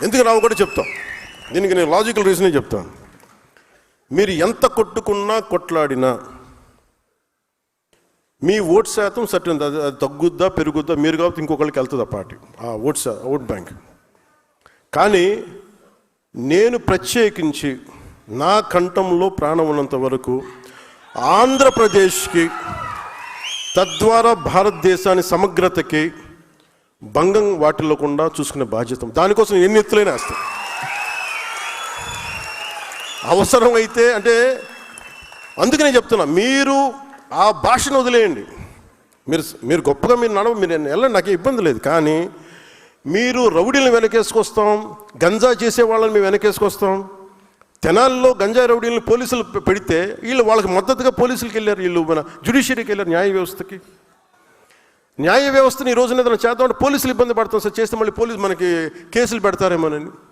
ఎందుకు రావు కూడా చెప్తాం. దీనికి నేను లాజికల్ రీజనే చెప్తాను. మీరు ఎంత కొట్టుకున్నా కొట్లాడినా మీ ఓట్ శాతం సర్టన్, అది తగ్గుద్దా పెరుగుద్దా మీరు కాబట్టి ఇంకొకరికి వెళ్తుంది ఆ పార్టీ, ఆ ఓట్ బ్యాంక్. కానీ నేను ప్రత్యేకించి నా కంఠంలో ప్రాణం ఉన్నంత వరకు ఆంధ్రప్రదేశ్కి, తద్వారా భారతదేశాన్ని సమగ్రతకి భంగం వాటిల్లకుండా చూసుకునే బాధ్యత, దానికోసం ఎన్ని ఎత్తులైనా వేస్తాం. అవసరం అయితే అంటే అందుకనే చెప్తున్నా, మీరు ఆ భాషను వదిలేయండి. మీరు గొప్పగా మీరు వెళ్ళండి, నాకే ఇబ్బంది లేదు. కానీ మీరు రౌడీలను వెనకేసుకొస్తాం, గంజా చేసే వాళ్ళని మేము వెనకేసుకొస్తాం. తెనాల్లో గంజా రౌడీలను పోలీసులు పెడితే వీళ్ళు వాళ్ళకి మద్దతుగా పోలీసులకి వెళ్ళారు, వీళ్ళు మన జ్యుడిషియరీకి వెళ్ళారు, న్యాయ వ్యవస్థకి. న్యాయ వ్యవస్థని ఈ రోజున ఏదైనా చేద్దామంటే పోలీసులు ఇబ్బంది పడతాం సార్, చేస్తే మళ్ళీ పోలీసు మనకి కేసులు పెడతారేమోనని.